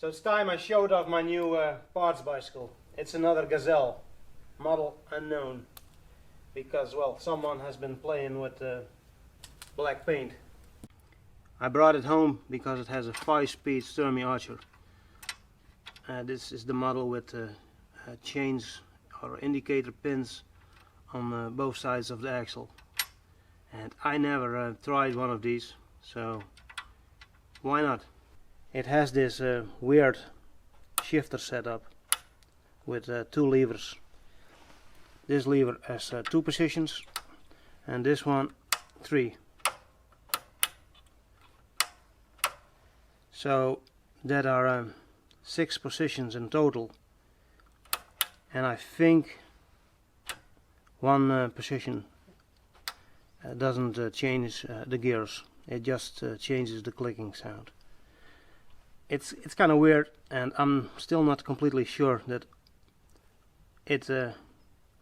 So it's time I showed off my new parts bicycle. It's another Gazelle, model unknown, because, well, someone has been playing with black paint. I brought it home because it has a 5-speed Sturmey Archer. This is the model with chains or indicator pins on both sides of the axle. And I never tried one of these, so why not? It has this weird shifter setup with 2 levers. This lever has 2 positions and this one 3. So that are 6 positions in total, and I think one position doesn't change the gears, it just changes the clicking sound. It's kind of weird, and I'm still not completely sure that it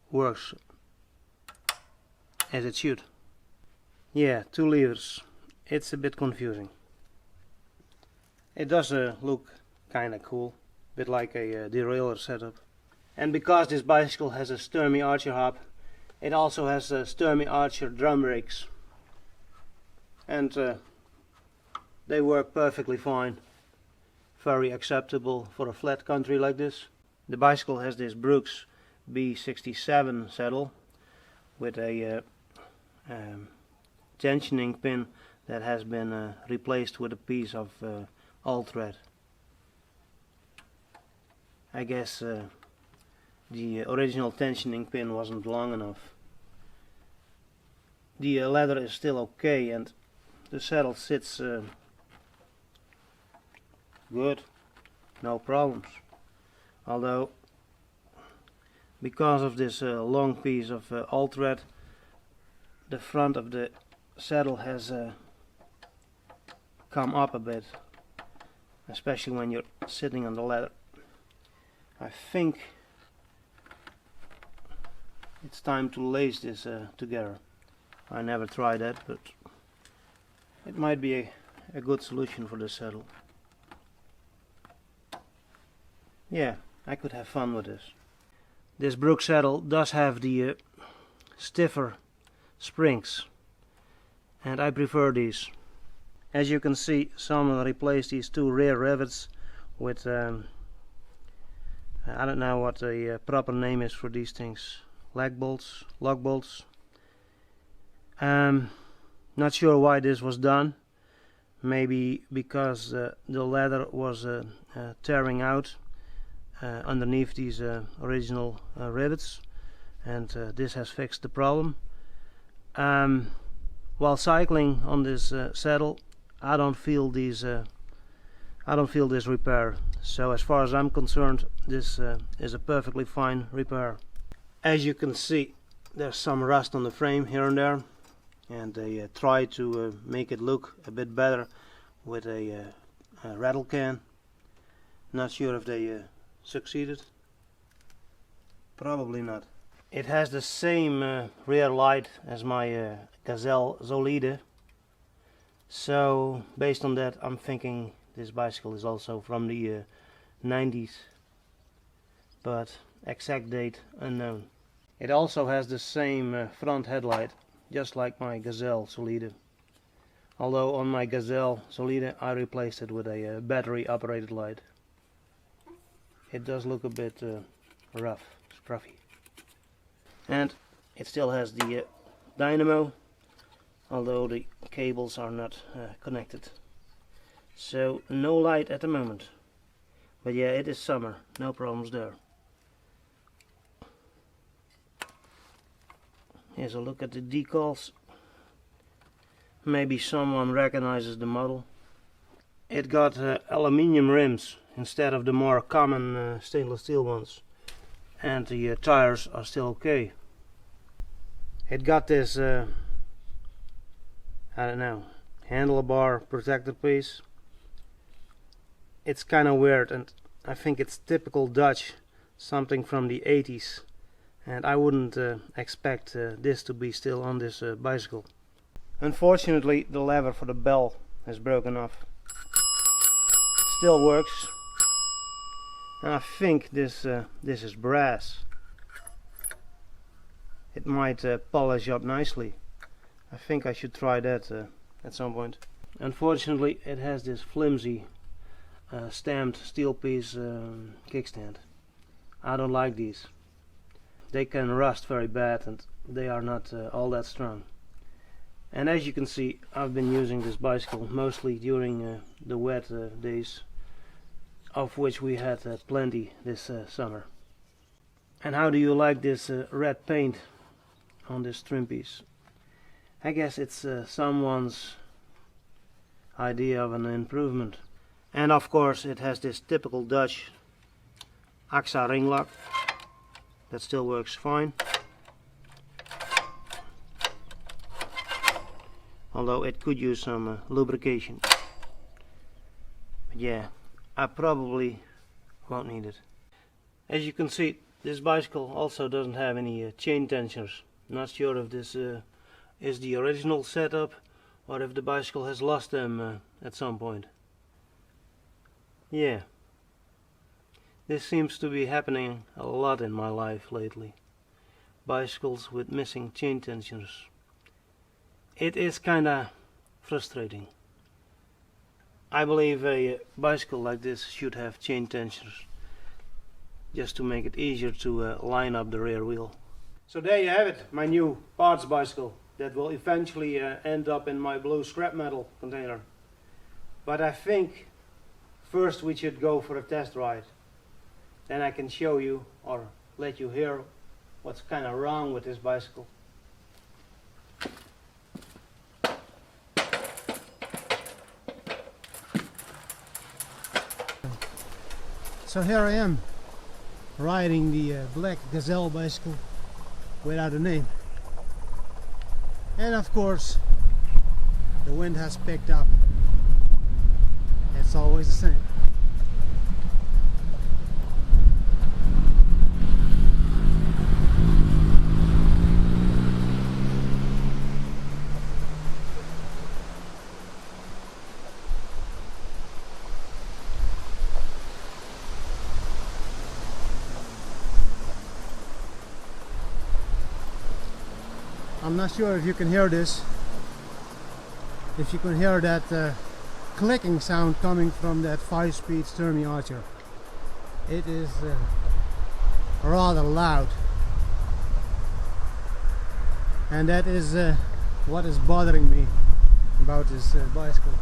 works as it should. Yeah, 2 levers. It's a bit confusing. It does look kinda cool, a bit like a derailleur setup. And because this bicycle has a Sturmey Archer hub, it also has Sturmey Archer drum brakes. And they work perfectly fine. Very acceptable for a flat country like this. The bicycle has this Brooks B67 saddle with a tensioning pin that has been replaced with a piece of all thread. I guess the original tensioning pin wasn't long enough. The leather is still okay, and the saddle sits good, no problems. Although, because of this long piece of all thread, the front of the saddle has come up a bit, especially when you're sitting on the leather. I think it's time to lace this together. I never tried that, but it might be a good solution for the saddle. Yeah, I could have fun with this. This Brooks saddle does have the stiffer springs, and I prefer these. As you can see, someone replaced these 2 rear rivets with I don't know what the proper name is for these things. Lug bolts. Not sure why this was done. Maybe because the leather was tearing out underneath these original rivets, and this has fixed the problem. While cycling on this saddle, I don't feel this repair. So as far as I'm concerned, this is a perfectly fine repair. As you can see, there's some rust on the frame here and there, and they try to make it look a bit better with a rattle can. Not sure if they succeeded. Probably not. It has the same rear light as my Gazelle Solide, so based on that I'm thinking this bicycle is also from the 90s, but exact date unknown. It also has the same front headlight, just like my Gazelle Solide, although on my Gazelle Solide I replaced it with a battery operated light. It does look a bit rough, scruffy. And it still has the dynamo, although the cables are not connected. So no light at the moment. But yeah, it is summer, no problems there. Here's a look at the decals. Maybe someone recognizes the model. It got aluminium rims instead of the more common stainless steel ones. And the tires are still okay. It got this, I don't know, handlebar protector piece. It's kind of weird, and I think it's typical Dutch, something from the 80s. And I wouldn't expect this to be still on this bicycle. Unfortunately, the lever for the bell has broken off. It still works, And I think this is brass. It might polish up nicely. I think I should try that at some point. Unfortunately, it has this flimsy stamped steel piece kickstand. I don't like these. They can rust very bad and they are not all that strong. And as you can see, I've been using this bicycle mostly during the wet days, of which we had plenty this summer. And how do you like this red paint on this trim piece? I guess it's someone's idea of an improvement. And of course it has this typical Dutch AXA ring lock that still works fine, although it could use some lubrication. But yeah, I probably won't need it. As you can see, this bicycle also doesn't have any chain tensioners. Not sure if this is the original setup or if the bicycle has lost them at some point. Yeah, this seems to be happening a lot in my life lately. Bicycles with missing chain tensioners. It is kinda frustrating. I believe a bicycle like this should have chain tensioners, just to make it easier to line up the rear wheel. So there you have it, my new parts bicycle that will eventually end up in my blue scrap metal container. But I think first we should go for a test ride. Then I can show you or let you hear what's kind of wrong with this bicycle. So here I am, riding the black Gazelle bicycle without a name. And of course, the wind has picked up. It's always the same. I'm not sure if you can hear this, if you can hear that clicking sound coming from that 5-speed Sturmey Archer. It is rather loud, and that is what is bothering me about this bicycle,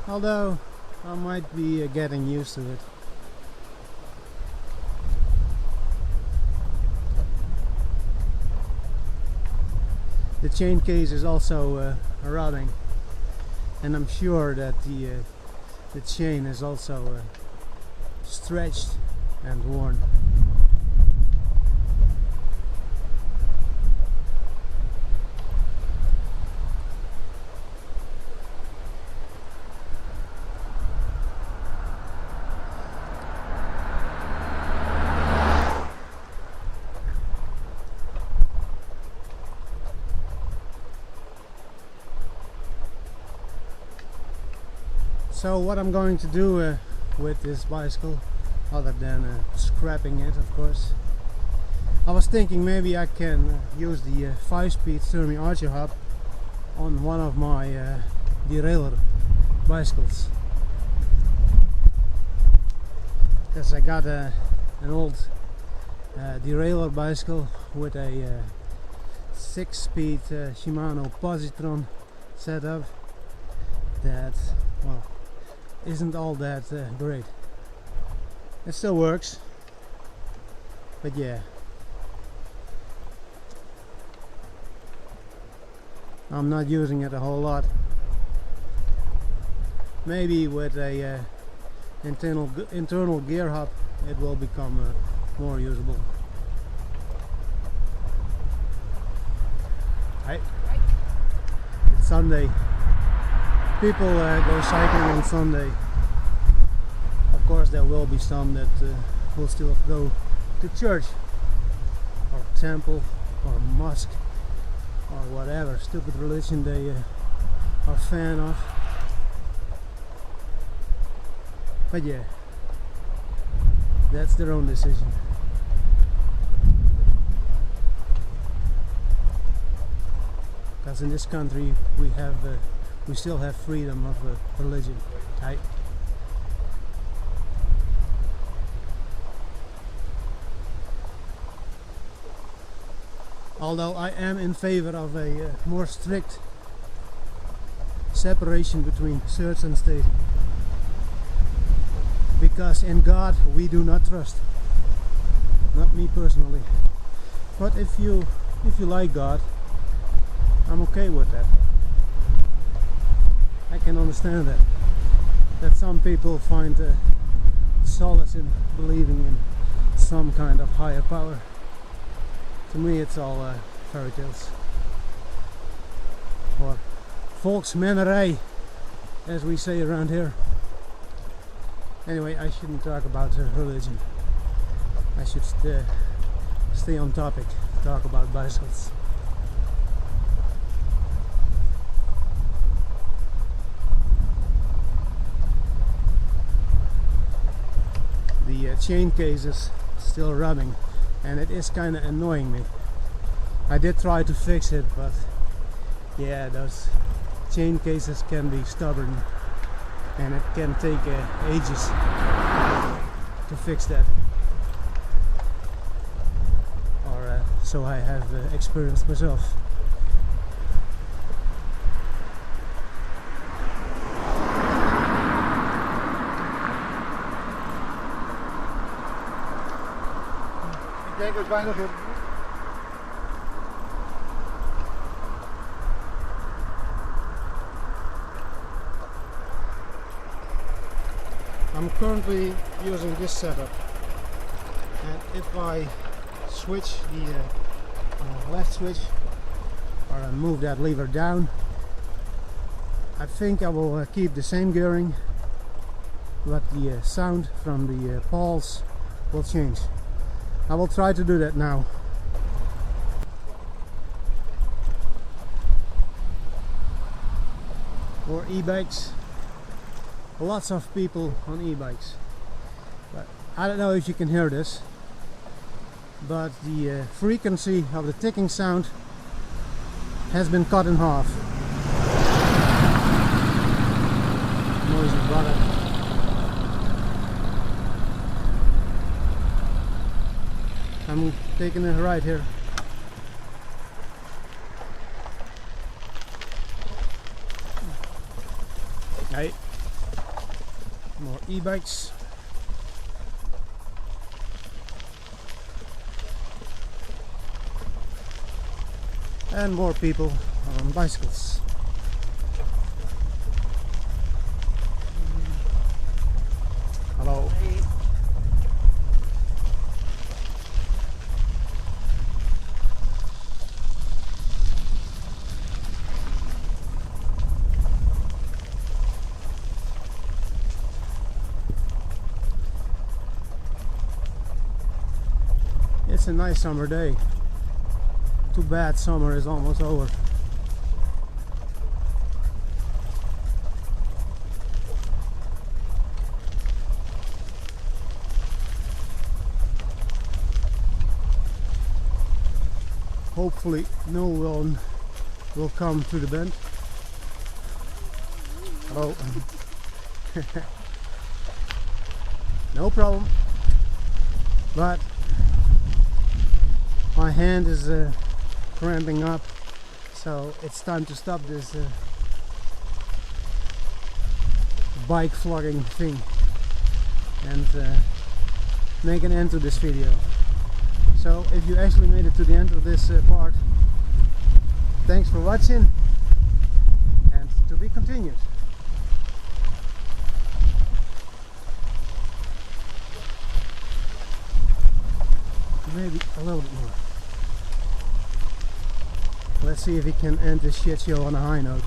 although I might be getting used to it. The chain case is also rotting, and I'm sure that the chain is also stretched and worn. So what I'm going to do with this bicycle, other than scrapping it, of course, I was thinking maybe I can use the 5-speed Sturmey Archer hub on one of my derailleur bicycles, because I got an old derailleur bicycle with a 6-speed Shimano positron setup that, well, isn't all that great. It still works, but yeah, I'm not using it a whole lot. Maybe with a internal gear hub it will become more usable. Hi. It's Sunday. People go cycling on Sunday. Of course there will be some that will still go to church or temple or mosque or whatever stupid religion they are a fan of. But yeah, That's their own decision. Because in this country we still have freedom of religion, right? Although I am in favor of a more strict separation between church and state, because in God we do not trust. Not me personally, but if you like God, I'm okay with that. I can understand that some people find solace in believing in some kind of higher power. To me it's all fairy tales, or volksmannerij, as we say around here. Anyway, I shouldn't talk about religion. I should stay on topic, talk about bicycles. The chain case is still running, and it is kind of annoying me. I did try to fix it, but yeah, those chain cases can be stubborn, and it can take ages to fix that. Or so I have experienced myself. Ik denk dat weinig in. I'm currently using this setup, and if I switch the left switch, or I move that lever down, I think I will keep the same gearing, but the sound from the pulse will change. I will try to do that now. For e-bikes, lots of people on e-bikes, but I don't know if you can hear this, but the frequency of the ticking sound has been cut in half. Noisy brother. I'm taking a right here. Hey, more e-bikes. And more people on bicycles. Hello. It's a nice summer day. Too bad summer is almost over. Hopefully no one will come to the bend. Oh, no problem. But my hand is cramping up, so it's time to stop this bike vlogging thing and make an end to this video. So if you actually made it to the end of this part, thanks for watching, and to be continued. Maybe a little bit more. Let's see if we can end this shit show on a high note.